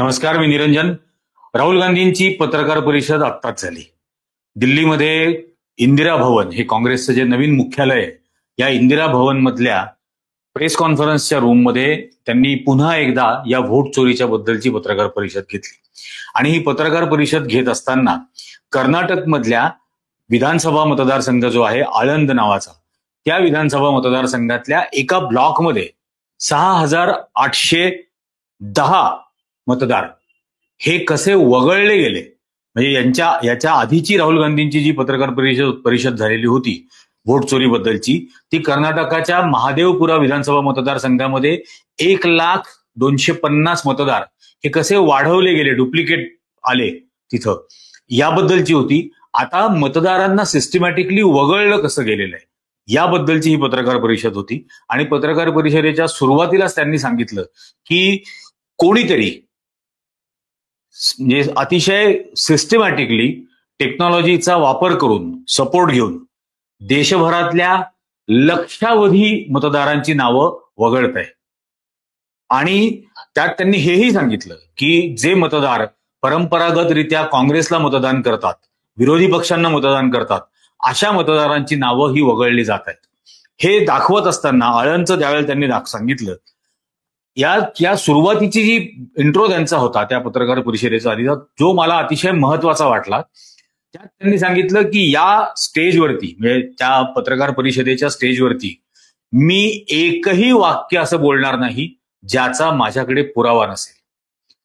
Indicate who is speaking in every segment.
Speaker 1: नमस्कार, मी निरंजन. राहुल गांधींची पत्रकार परिषद आत्ताच झाली. दिल्लीमध्ये इंदिरा भवन हे काँग्रेसचं जे नवीन मुख्यालय आहे, या इंदिरा भवन मधल्या प्रेस कॉन्फरन्सच्या रूममध्ये त्यांनी पुन्हा एकदा या व्होट चोरीच्या बद्दलची पत्रकार परिषद घेतली. आणि ही पत्रकार परिषद घेत असताना कर्नाटक मधल्या विधानसभा मतदारसंघ जो आहे आळंद नावाचा, त्या विधानसभा मतदारसंघातल्या एका ब्लॉकमध्ये 6,810 मतदार हे कसे वगळले गेले. म्हणजे याच्या आधीची राहुल गांधींची जी पत्रकार परिषद झालेली होती व्होट चोरीबद्दलची, ती कर्नाटकाच्या महादेवपुरा विधानसभा मतदारसंघामध्ये 1,250,000 मतदार हे कसे वाढवले गेले, डुप्लिकेट आले तिथं, याबद्दलची होती. आता मतदारांना सिस्टमॅटिकली वगळलं कसं गेलेलं आहे याबद्दलची ही पत्रकार परिषद होती. आणि पत्रकार परिषदेच्या सुरुवातीलाच त्यांनी सांगितलं की कोणीतरी म्हणजे अतिशय सिस्टमॅटिकली टेक्नॉलॉजीचा वापर करून, सपोर्ट घेऊन देशभरातल्या लक्षावधी मतदारांची नावं वगळत आहे. आणि त्यात त्यांनी हेही सांगितलं की जे मतदार परंपरागतरित्या काँग्रेसला मतदान करतात, विरोधी पक्षांना मतदान करतात, अशा मतदारांची नावं ही वगळली जात आहेत. हे दाखवत असताना आळंदचं त्यावेळेला त्यांनी सांगितलं, या सुरुवातीची जी इंट्रो त्यांचा होता त्या पत्रकार परिषदेचा आधीचा, जो मला अतिशय महत्वाचा वाटला. त्यात त्यांनी सांगितलं की या स्टेजवरती, म्हणजे त्या पत्रकार परिषदेच्या स्टेजवरती, मी एकही वाक्य असं बोलणार नाही ज्याचा माझ्याकडे पुरावा नसेल.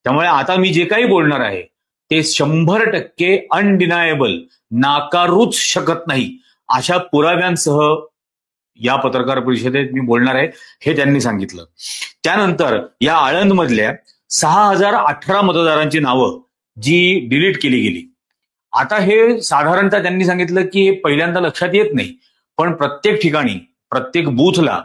Speaker 1: त्यामुळे आता मी जे काही बोलणार आहे ते 100% अनडिनायबल, नाकारूच शकत नाही अशा पुराव्यांसह या पत्रकार परिषदेत मी बोलणार आहे, हे त्यांनी सांगितलं. त्यानंतर या आळंदमधल्या 6,018 मतदारांची नावं जी डिलीट केली गेली. आता हे साधारणतः त्यांनी सांगितलं की हे पहिल्यांदा लक्षात येत नाही, पण प्रत्येक ठिकाणी, प्रत्येक बूथला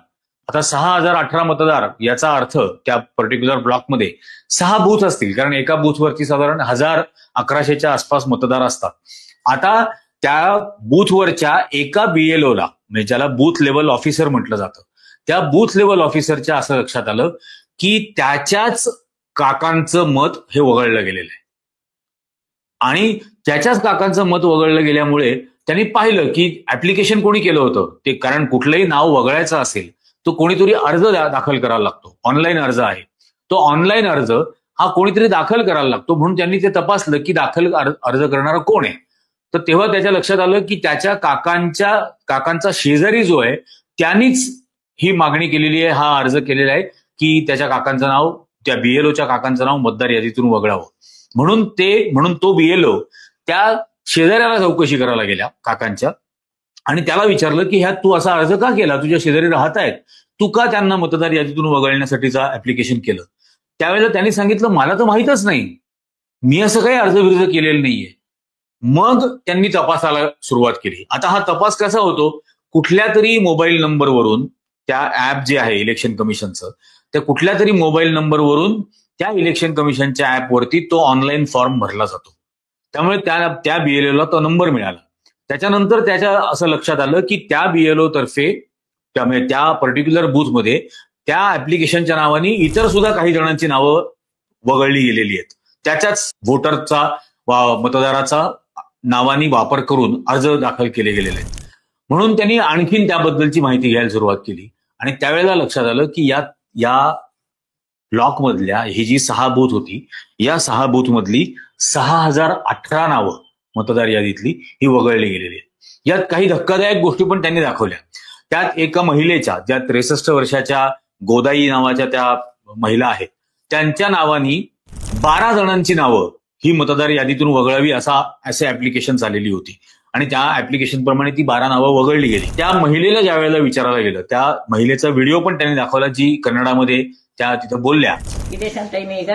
Speaker 1: आता 6,018 मतदार, याचा अर्थ त्या पर्टिक्युलर ब्लॉकमध्ये 6 बूथ असतील, कारण एका बूथवरती साधारण 1,000-1,100च्या आसपास मतदार असतात. आता त्या बूथवरच्या एका बीएलओला, म्हणजे ज्याला बूथ लेवल ऑफिसर म्हटलं जातं, त्या बूथ लेवल ऑफिसरच्या असं लक्षात आलं की त्याच्याच काकांचं मत हे वगळलं गेलेलं आहे. आणि त्याच्याच काकांचं मत वगळलं गेल्यामुळे त्यांनी पाहिलं की ऍप्लिकेशन कोणी केलं होतं ते, कारण कुठलंही नाव वगळायचं असेल तो कोणीतरी अर्ज दाखल करायला लागतो. ऑनलाईन अर्ज आहे तो, ऑनलाईन अर्ज हा कोणीतरी दाखल करायला लागतो. म्हणून त्यांनी ते तपासलं की दाखल अर्ज करणारा कोण आहे. तर तेव्हा त्याच्या लक्षात आलं की त्याच्या काकांचा शेजारी जो आहे त्यांनीच ही मागणी केलेली आहे, हा अर्ज केलेला आहे की त्याच्या काकांचं नाव, त्या बीएलओच्या काकांचं नाव मतदार यादीतून वगळावं. म्हणून तो बीएलओ त्या शेजाऱ्याला चौकशी करायला गेल्या काकांच्या, आणि त्याला विचारलं की ह्यात तू असा अर्ज का केला, तुझ्या शेजारी राहत आहेत, तू का त्यांना मतदार यादीतून वगळण्यासाठीचा ऍप्लिकेशन केलं. त्यावेळेला त्यांनी सांगितलं मला तर माहीतच नाही, मी असं काही अर्ज विर्ज केलेलं नाहीये. मग त्यांनी तपासाला सुरुवात केली. आता हा तपास कसा होतो, कुठल्या तरी मोबाईल नंबरवरून, त्या ऍप जे आहे इलेक्शन कमिशनचं, त्या कुठल्या तरी मोबाईल नंबरवरून त्या इलेक्शन कमिशनच्या ऍपवरती तो ऑनलाईन फॉर्म भरला जातो. त्यामुळे त्या बीएलओला तो नंबर मिळाला. त्याच्यानंतर त्याच्या असं लक्षात आलं की त्या बीएलओ तर्फे, त्यामुळे त्या पर्टिक्युलर बूथमध्ये त्या ऍप्लिकेशनच्या नावाने इतर सुद्धा काही जणांची नावं वगळली गेलेली आहेत. त्याच्याच व्होटरचा मतदाराचा नावानी वापर करून अर्ज दाखल केले गेलेले आहेत. म्हणून त्यांनी आणखीन त्याबद्दलची माहिती घ्यायला सुरुवात केली. आणि त्यावेळेला लक्षात आलं की या ब्लॉकमधल्या ही जी 6 बूथ होती, या 6 बूथ मधली 6,018 नावं मतदार यादीतली ही वगळली गेलेली आहेत. यात काही धक्कादायक गोष्टी पण त्यांनी दाखवल्या. त्यात एका महिलेच्या, ज्या 63 वर्षाच्या गोदाई नावाच्या त्या महिला आहेत, त्यांच्या नावानी 12 जणांची नावं ही मतदार यादीतून वगळावी असे ऍप्लिकेशन झालेली होती. आणि त्या ऍप्लिकेशन प्रमाणे ती 12 नावं वगळली गेली. त्या महिलेला ज्या वेळेला विचारायला गेलं, त्या महिलेचा व्हिडिओ पण त्यांनी दाखवला, जी कन्नडामध्ये त्या तिथं बोलल्या.
Speaker 2: ಇದೇಶನ್ ಟೈಮ್ ಈಗ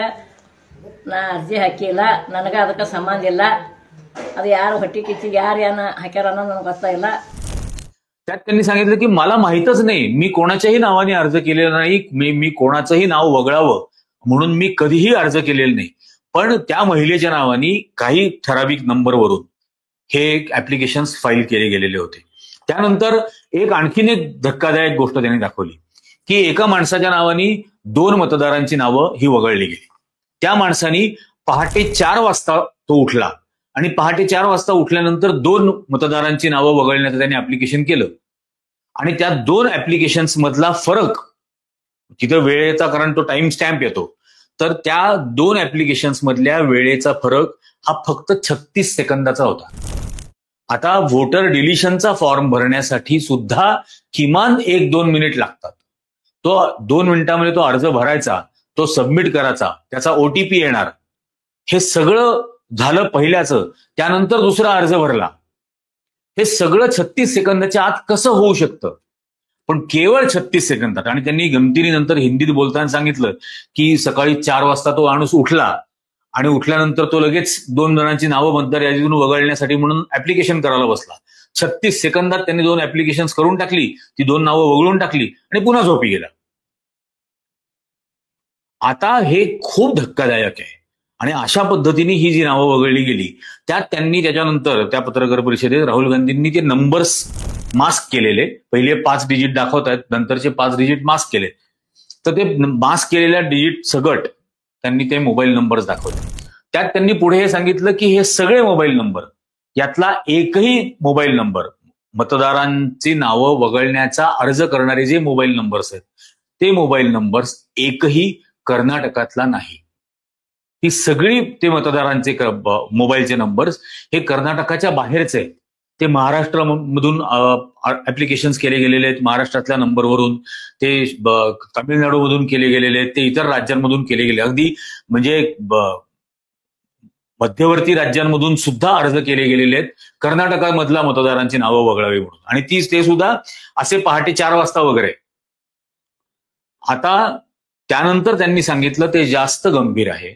Speaker 2: ನಾ ಅರ್ಜಿ ಹಾಕಿಲ್ಲ, ನನಗೆ ಅದಕ್ಕೆ ಸಂಬಂಧ ಇಲ್ಲ, ಅದು ಯಾರು ಹೊಟ್ಟಿ ಕಿಚ್ಚಿ ಯಾರು ಹಾಕ್ಯಾರ ಅನ್ನೋದು ನನಗೆ ಗೊತ್ತಾಗಿಲ್ಲ.
Speaker 1: त्यात त्यांनी सांगितलं की मला माहीतच नाही, मी कोणाच्याही नावाने अर्ज केलेला नाही, मी कोणाचंही नाव वगळावं म्हणून मी कधीही अर्ज केलेला नाही. पण त्या महिलेच्या नावाने काही ठराविक नंबरवरून हे ऍप्लिकेशन फाईल केले गेलेले होते. त्यानंतर आणखीन एक धक्कादायक गोष्ट त्यांनी दाखवली की एका माणसाच्या नावाने 2 मतदारांची नावं ही वगळली गेली. त्या माणसानी पहाटे 4 वाजता तो उठला आणि पहाटे 4 वाजता उठल्यानंतर 2 मतदारांची नावं वगळण्याचं त्यांनी ऍप्लिकेशन केलं आणि त्या 2 ऍप्लिकेशन्स मधला फरक तिथं वेळेचा, कारण तो टाइम स्टॅम्प येतो, तर त्या 2 ऍप्लिकेशन्स मधल्या वेळेचा फरक हा फक्त 36 सेकंदाचा होता. आता व्होटर डिलिशनचा फॉर्म भरण्यासाठी सुद्धा किमान 1-2 मिनिट लागतात. तो 2 मिनिटांमध्ये तो अर्ज भरायचा, तो सबमिट करायचा, त्याचा ओटीपी येणार, हे सगळं झालं पहिल्याचं. त्यानंतर दुसरा अर्ज भरला, हे सगळं 36 सेकंदाच्या आत कसं होऊ शकतं? पण केवळ 36 सेकंदात. आणि त्यांनी गमतीने नंतर हिंदीत बोलताना सांगितलं की सकाळी 4 वाजता तो माणूस उठला आणि उठल्यानंतर तो लगेच 2 जणांची नावं मतदार यादीतून वगळण्यासाठी म्हणून ऍप्लिकेशन करायला बसला. 36 सेकंदात त्यांनी 2 ऍप्लिकेशन करून टाकली, ती 2 नावं वगळून टाकली आणि पुन्हा झोपी गेला. आता हे खूप धक्कादायक आहे. आणि अशा पद्धतीने ही जी नावं वगळली गेली, त्यात त्यांनी त्याच्यानंतर त्या पत्रकार परिषदेत राहुल गांधींनी ते नंबर्स मास्क केलेले, पहिले 5 डिजिट दाखवत आहेत, नंतरचे 5 डिजिट मास्क केले, तर ते मास्क केलेल्या डिजिट सगट त्यांनी ते मोबाईल नंबर्स दाखवले. त्यात त्यांनी पुढे हे सांगितलं की हे सगळे मोबाईल नंबर, यातला एकही मोबाईल नंबर, मतदारांची नावं वगळण्याचा अर्ज करणारे जे मोबाईल नंबर्स आहेत ते मोबाईल नंबर्स एकही कर्नाटकातला नाही. ही सगळी ते मतदारांचे मोबाईलचे नंबर्स हे कर्नाटकाच्या बाहेरचे आहेत. ते महाराष्ट्रामधून ऍप्लिकेशन्स केले गेलेले आहेत, महाराष्ट्रातल्या नंबरवरून, ते तामिळनाडूमधून केले गेलेले आहेत, ते इतर राज्यांमधून केले गेले, अगदी म्हणजे मध्यवर्ती राज्यांमधून सुद्धा अर्ज केले गेलेले आहेत कर्नाटकामधल्या मतदारांची नावं वगळावी म्हणून, आणि ते सुद्धा असे पहाटे 4 वाजता वगैरे. आता त्यानंतर त्यांनी सांगितलं ते जास्त गंभीर आहे.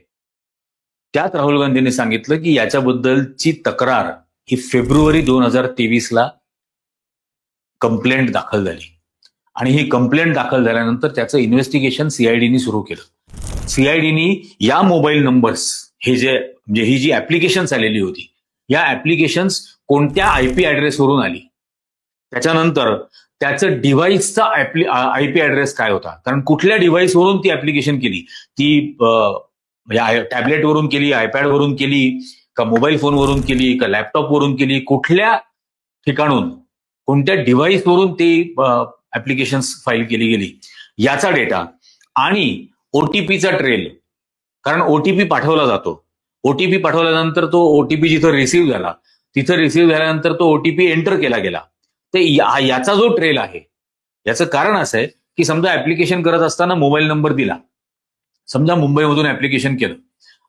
Speaker 1: त्यात राहुल गांधींनी सांगितलं की याच्याबद्दलची तक्रार ही फेब्रुवारी 2023ला कंप्लेंट दाखल झाली आणि ही कंप्लेंट दाखल झाल्यानंतर त्याचं इन्व्हेस्टिगेशन सीआयडीनी सुरू केलं. सीआयडीनी या मोबाईल नंबर्स, हे जे म्हणजे ही जी ऍप्लिकेशन्स आलेली होती, या ऍप्लिकेशन्स कोणत्या आयपी ऍड्रेसवरून आली, त्याच्यानंतर त्याचं डिव्हाइसचा आयपी ऍड्रेस काय होता, कारण कुठल्या डिव्हाइसवरून ती ऍप्लिकेशन केली, ती टॅबलेटवरून केली, आयपॅडवरून केली का, मोबाईल फोनवरून केली का, लॅपटॉपवरून केली, कुठल्या ठिकाणून, कोणत्या डिव्हाइसवरून ती ऍप्लिकेशन्स फाईल केली गेली, याचा डेटा आणि ओटीपीचा ट्रेल, कारण ओटीपी पाठवला जातो, ओटीपी पाठवल्यानंतर तो ओटीपी जिथं रिसिव्ह झाला, तिथं रिसिव्ह झाल्यानंतर तो ओटीपी एंटर केला गेला, ते याचा जो ट्रेल आहे, याचं कारण असं आहे की समजा ऍप्लिकेशन करत असताना मोबाईल नंबर दिला, समजा मुंबईमधून ऍप्लिकेशन केलं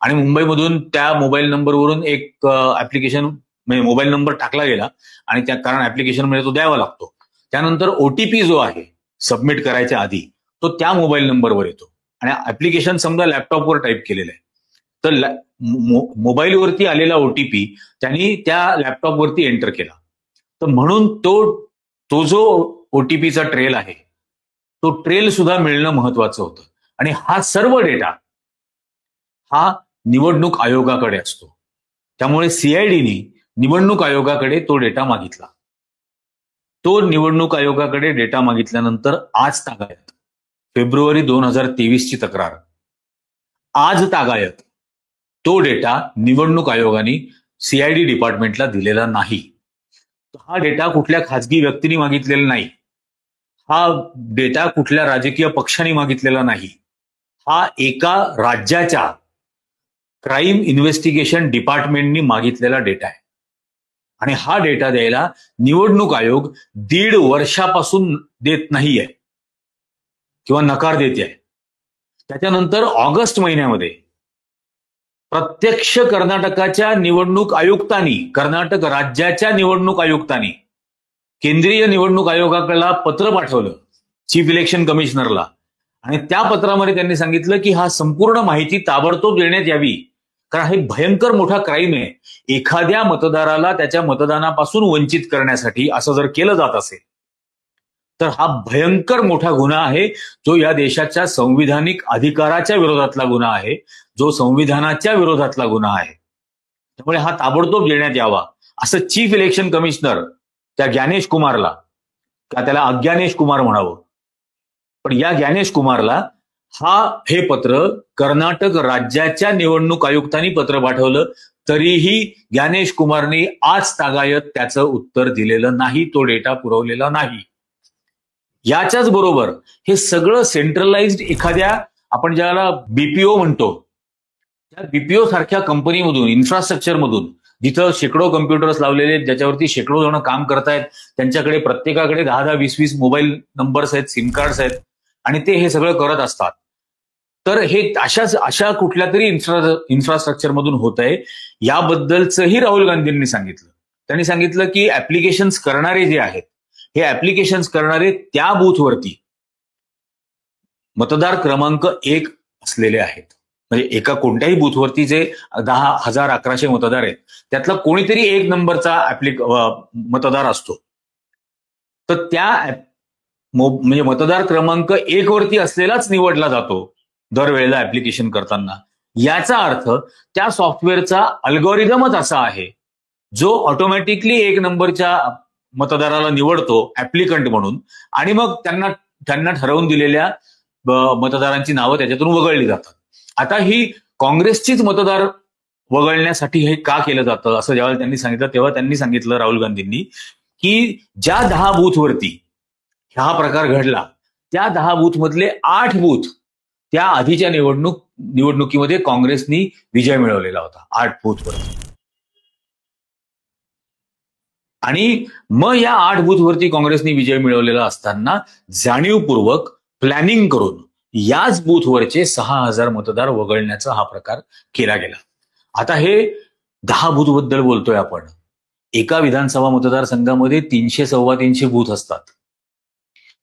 Speaker 1: आणि मुंबईमधून त्या मोबाईल नंबरवरून एक ऍप्लिकेशन म्हणजे मोबाईल नंबर टाकला गेला आणि त्या कारण ऍप्लिकेशन मध्ये तो द्यावा लागतो, त्यानंतर ओटीपी जो आहे सबमिट करायच्या आधी तो त्या मोबाईल नंबरवर येतो आणि ऍप्लिकेशन समजा लॅपटॉपवर टाईप केलेलं आहे, तर मोबाईलवरती आलेला ओटीपी त्यांनी त्या लॅपटॉपवरती एंटर केला, तर म्हणून तो जो ओटीपीचा ट्रेल आहे तो ट्रेल सुद्धा मिळणं महत्वाचं होतं. आणि हा सर्व डेटा हा निवडणूक आयोगाकडे असतो, त्यामुळे सीआयडीनी निवडणूक आयोगाकडे तो डेटा मागितला. तो निवडणूक आयोगाकडे डेटा मागितल्यानंतर आज तागायत, फेब्रुवारी 2023ची तक्रार, आज तागायत तो डेटा निवडणूक आयोगाने सीआयडी डिपार्टमेंटला दिलेला नाही. हा डेटा कुठल्या खाजगी व्यक्तीने मागितलेला नाही, हा डेटा कुठल्या राजकीय पक्षाने मागितलेला नाही, हा एका राज्याच्या क्राईम इन्व्हेस्टिगेशन डिपार्टमेंटनी मागितलेला डेटा आहे. आणि हा डेटा द्यायला निवडणूक आयोग 1.5 वर्षापासून देत नाहीये किंवा नकार देते आहे. त्याच्यानंतर ऑगस्ट महिन्यामध्ये प्रत्यक्ष कर्नाटकाच्या निवडणूक आयुक्तांनी, कर्नाटक राज्याच्या निवडणूक आयुक्तांनी केंद्रीय निवडणूक आयोगाला पत्र पाठवलं, चीफ इलेक्शन कमिशनरला, आणि त्या पत्रामध्ये त्यांनी सांगितलं की हा संपूर्ण माहिती ताबडतोब देण्यात यावी, कारण हे भयंकर मोठा क्राईम आहे. एखाद्या मतदाराला त्याच्या मतदानापासून वंचित करण्यासाठी असं जर केलं जात असेल तर हा भयंकर मोठा गुन्हा आहे, जो या देशाच्या संविधानिक अधिकाराच्या विरोधातला गुन्हा आहे, जो संविधानाच्या विरोधातला गुन्हा आहे. त्यामुळे हा ताबडतोब देण्यात यावा असं चीफ इलेक्शन कमिशनर त्या ज्ञानेश कुमारला, का त्याला अज्ञानेश कुमार म्हणावं, पण या ज्ञानेश कुमारला हे पत्र कर्नाटक राज्याच्या निवडणूक आयुक्तांनी पत्र पाठवलं, तरीही ज्ञानेश कुमारने आज तागायत त्याचं उत्तर दिलेलं नाही, तो डेटा पुरवलेला नाही. याच्याच बरोबर हे सगळं सेंट्रलाइज्ड एखाद्या, आपण ज्याला बीपीओ म्हणतो, त्या बीपीओ सारख्या कंपनीमधून, इन्फ्रास्ट्रक्चर मधून, जिथं शेकडो कम्प्युटर्स लावलेले आहेत, ज्याच्यावरती शेकडो जण काम करतायत, त्यांच्याकडे प्रत्येकाकडे 10-10, 20-20 मोबाईल नंबर्स आहेत, सिम कार्ड्स आहेत, आणि ते हे सगळं करत असतात. तर हे अशा कुठल्या तरी इन्फ्रास्ट्रक्चर मधून होत आहे, याबद्दलचंही राहुल गांधींनी सांगितलं. त्यांनी सांगितलं की ऍप्लिकेशन्स करणारे जे आहेत, हे ऍप्लिकेशन्स करणारे त्या बूथवरती मतदार क्रमांक 1 असलेले आहेत. म्हणजे एका कोणत्याही बूथवरती जे 10,1100 मतदार आहेत, त्यातला कोणीतरी 1 नंबरचा मतदार असतो. तर त्या म्हणजे मतदार क्रमांक 1 वरती असलेलाच निवडला जातो दरवेळेला ऍप्लिकेशन करताना. याचा अर्थ त्या सॉफ्टवेअरचा अल्गोरिदमच असा आहे, जो ऑटोमॅटिकली 1 नंबरच्या मतदाराला निवडतो ऍप्लिकंट म्हणून, आणि मग त्यांना ठरवून दिलेल्या मतदारांची नावं त्याच्यातून वगळली जातात. आता ही काँग्रेसचीच मतदार वगळण्यासाठी हे का केलं जातं असं ज्यावेळेला त्यांनी सांगितलं, तेव्हा त्यांनी सांगितलं, राहुल गांधींनी, की ज्या 10 बूथवरती हा प्रकार घडला, त्या 10 बूथ मधले 8 बूथ त्या आधीच्या निवडणुकीमध्ये काँग्रेसनी विजय मिळवलेला होता, 8 बूथवरती. आणि मग या 8 बूथवरती काँग्रेसनी विजय मिळवलेला असताना जाणीवपूर्वक प्लॅनिंग करून याच बूथवरचे 6,000 मतदार वगळण्याचा हा प्रकार केला गेला. आता हे 10 बूथ बद्दल बोलतोय आपण. एका विधानसभा मतदारसंघामध्ये 300-325 बूथ असतात.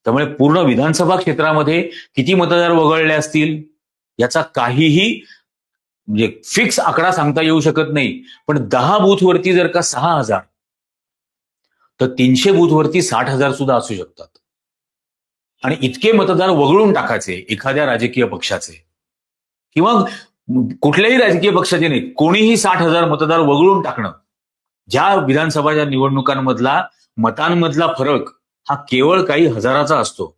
Speaker 1: त्यामुळे पूर्ण विधानसभा क्षेत्रामध्ये किती मतदार वगळले असतील याचा काहीही म्हणजे फिक्स आकडा सांगता येऊ शकत नाही. पण 10 बूथवरती जर का 6,000, तर 300 बूथवरती 60,000 सुद्धा असू शकतात. आणि इतके मतदार वगळून टाकायचे एखाद्या राजकीय पक्षाचे, किंवा कुठल्याही राजकीय पक्षाचे नाही, कोणीही 60,000 मतदार वगळून टाकणं, ज्या विधानसभाच्या निवडणुकांमधला मतांमधला फरक हा केवळ काही हजाराचा असतो,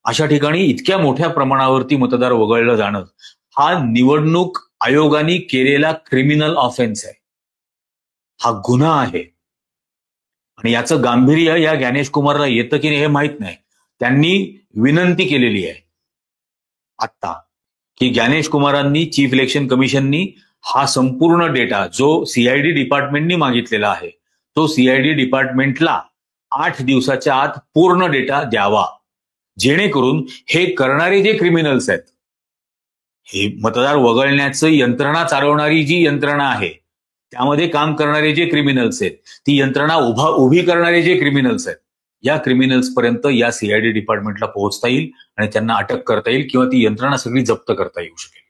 Speaker 1: अशा ठिकाणी इतक्या मोठ्या प्रमाणावरती मतदार वगळलं जाणं हा निवडणूक आयोगाने केलेला क्रिमिनल ऑफेन्स आहे, हा गुन्हा आहे. आणि याचं गांभीर्य या ज्ञानेश कुमारला येतं की नाही हे माहित नाही. त्यांनी विनंती केलेली आहे आत्ता की ज्ञानेश कुमारांनी, चीफ इलेक्शन कमिशननी हा संपूर्ण डेटा जो सीआयडी डिपार्टमेंटनी मागितलेला आहे, तो सीआयडी डिपार्टमेंटला 8 दिवसाच्या आत पूर्ण डेटा द्यावा, जेणेकरून हे करणारे जे क्रिमिनल्स आहेत, हे मतदार वगळण्याचं यंत्रणा चालवणारी जी यंत्रणा आहे, त्यामध्ये काम करणारे जे क्रिमिनल्स आहेत, ती यंत्रणा उभी करणारे जे क्रिमिनल्स आहेत, या क्रिमिनल्स पर्यंत या सीआयडी डिपार्टमेंटला पोहोचता येईल आणि त्यांना अटक करता येईल, किंवा ती यंत्रणा सगळी जप्त करता येऊ शकेल.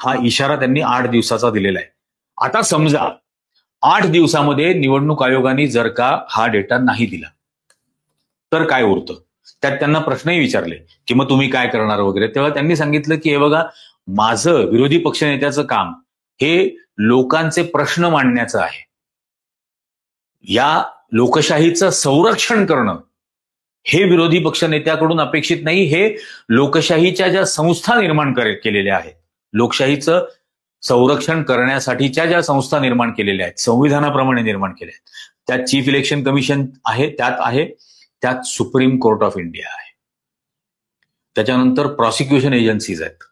Speaker 1: हा इशारा त्यांनी 8 दिवसाचा दिलेला आहे. आता समजा 8 दिवसामध्ये निवडणूक आयोगाने जर का हा डेटा नाही दिला, तर काय उरतं? त्यात त्यांना प्रश्नही विचारले की मग तुम्ही काय करणार वगैरे. तेव्हा त्यांनी सांगितलं की हे बघा, माझं विरोधी पक्षनेत्याचं काम हे लोकांचे प्रश्न मांडण्याचं आहे. या लोकशाहीचं संरक्षण करणं हे विरोधी पक्षनेत्याकडून अपेक्षित नाही, हे लोकशाहीच्या ज्या संस्था निर्माण केलेल्या आहेत, लोकशाहीचं संरक्षण करण्यासाठीच्या ज्या संस्था निर्माण केलेल्या आहेत, संविधानाप्रमाणे निर्माण केल्या आहेत, त्यात चीफ इलेक्शन कमिशन आहे, त्यात सुप्रीम कोर्ट ऑफ इंडिया आहे, त्याच्यानंतर प्रॉसिक्युशन एजन्सीज आहेत.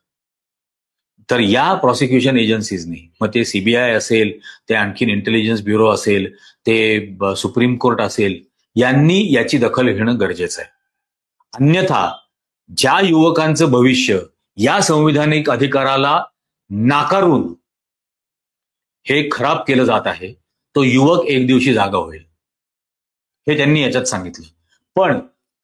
Speaker 1: तर या प्रॉसिक्युशन एजन्सीजनी, मग ते सीबीआय असेल, ते आणखीन इंटेलिजन्स ब्युरो असेल, ते सुप्रीम कोर्ट असेल, यांनी याची दखल घेणं गरजेचं आहे. अन्यथा ज्या युवकांचं भविष्य या संविधानिक अधिकाराला नाकारून हे खराब केलं जात आहे, तो युवक एक दिवशी जागा होईल, हे त्यांनी याच्यात सांगितलं. पण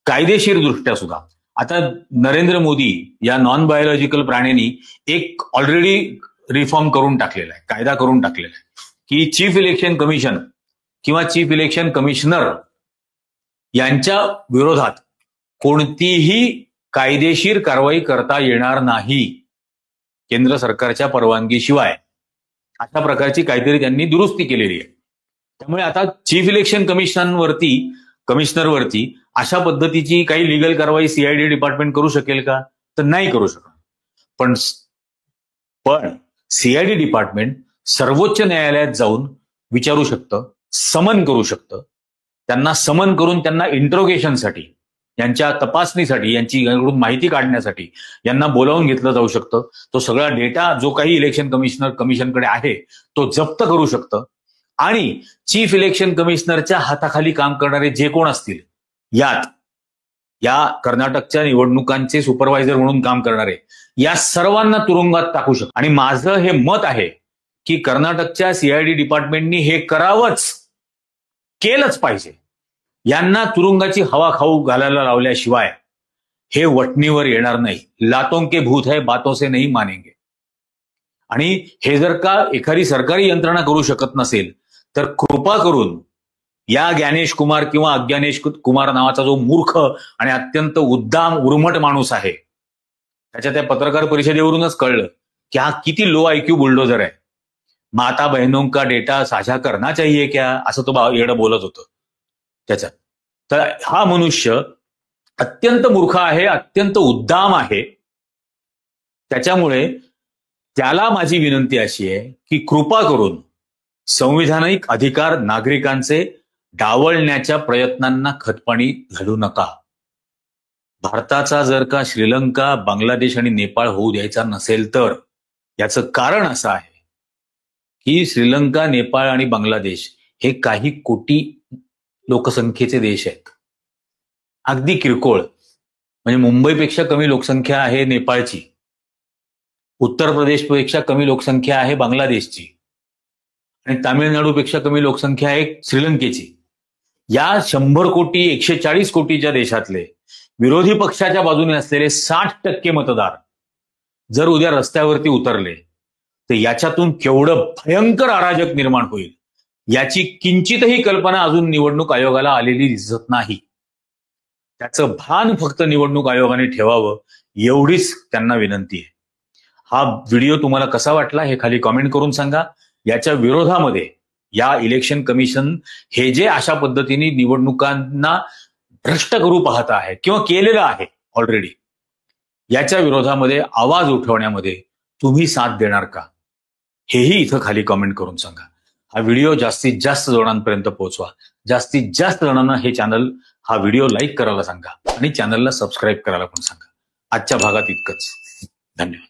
Speaker 1: कायदेशीर दृष्ट्या सुद्धा आता नरेंद्र मोदी या नॉन बायोलॉजिकल प्राण्यांनी एक ऑलरेडी रिफॉर्म करून टाकलेला आहे, कायदा करून टाकलेला आहे की चीफ इलेक्शन कमिशन किंवा चीफ इलेक्शन कमिशनर यांच्या विरोधात कोणतीही कायदेशीर कारवाई करता येणार नाही केंद्र सरकारच्या परवानगीशिवाय. अशा प्रकारची काहीतरी त्यांनी दुरुस्ती केलेली आहे. त्यामुळे आता चीफ इलेक्शन कमिशनरवरती अशा पद्धतीची काही लिगल कारवाई सीआयडी डिपार्टमेंट करू शकेल का? तर नाही करू शकत. पण पण सीआयडी डिपार्टमेंट सर्वोच्च न्यायालयात जाऊन विचारू शकतं, समन करू शकतं. त्यांना समन करून त्यांना इंट्रोगेशनसाठी, यांच्या तपासणीसाठी, यांच्याकडून माहिती काढण्यासाठी यांना बोलावून घेतलं जाऊ शकतं. तो सगळा डेटा जो काही इलेक्शन कमिशनकडे आहे तो जप्त करू शकतं. आणि चीफ इलेक्शन कमिशनरच्या हाताखाली काम करणारे जे कोण असतील, या कर्नाटकच्या निवडणुकांचे सुपरवायझर म्हणून काम करणारे, या सर्वांना तुरुंगात टाकू शकतो. आणि माझं हे मत आहे की कर्नाटकच्या सीआयडी डिपार्टमेंटनी हे केलंच पाहिजे. यांना तुरुंगाची हवा खाऊ घालायला लावल्याशिवाय हे वटणीवर येणार नाही. लातों के भूत है बातों से नहीं मानेंगे. आणि हे जर का एखादी सरकारी यंत्रणा करू शकत नसेल तर कृपा करून या ज्ञानेश कुमार किंवा अज्ञानेश कुमार नावाचा जो मूर्ख आणि अत्यंत उद्दाम उर्मट माणूस आहे, त्याच्या त्या पत्रकार परिषदेवरूनच कळलं की हा किती लो आयक्यू बुलडोजर आहे. माता बहनों का डेटा साझा करना चाहिए क्या, असं तो येडं बोलत होतं त्याच्यात. तर हा मनुष्य अत्यंत मूर्ख आहे, अत्यंत उद्दाम आहे. त्याच्यामुळे त्याला माझी विनंती अशी आहे की कृपा करून संविधानिक अधिकार नागरिकांचे डावलण्याच्या प्रयत्नांना खतपाणी घालू नका. भारताचा जर का श्रीलंका, बांगलादेश आणि नेपाळ होऊ द्यायचा नसेल तर याचं कारण असं आहे की श्रीलंका, नेपाळ आणि बांगलादेश हे काही कोटी लोकसंख्येचे देश आहेत. अगदी किरकोळ, म्हणजे मुंबईपेक्षा कमी लोकसंख्या आहे नेपाळची, उत्तर प्रदेशपेक्षा कमी लोकसंख्या आहे बांगलादेशची, आणि तामिळनाडूपेक्षा कमी लोकसंख्या आहे श्रीलंकेची. या 100 कोटी 140 कोटीच्या देशातले विरोधी पक्षाच्या बाजूने असलेले 60% मतदार जर उद्या रस्त्यावरती उतरले तर याच्यातून केवढं भयंकर अराजक निर्माण होईल याची किंचितही कल्पना अजून निवडणूक आयोगाला आलेली दिसत नाही. त्याचं भान फक्त निवडणूक आयोगाने ठेवावं एवढीच त्यांना विनंती आहे. हा व्हिडिओ तुम्हाला कसा वाटला हे खाली कॉमेंट करून सांगा. याच्या विरोधामध्ये या इलेक्शन कमिशन हे जे अशा पद्धतीने निवडणुकांना भ्रष्ट करू पाहत आहे किंवा केलेलं आहे ऑलरेडी, याच्या विरोधामध्ये आवाज उठवण्यामध्ये तुम्ही साथ देणार का, हेही इथं खाली कॉमेंट करून सांगा. हा व्हिडिओ जास्तीत जास्त जणांपर्यंत पोहोचवा. जास्तीत जास्त जणांना हा व्हिडिओ लाईक करायला सांगा आणि चॅनलला सबस्क्राईब करायला पण सांगा. आजच्या भागात इतकंच. धन्यवाद.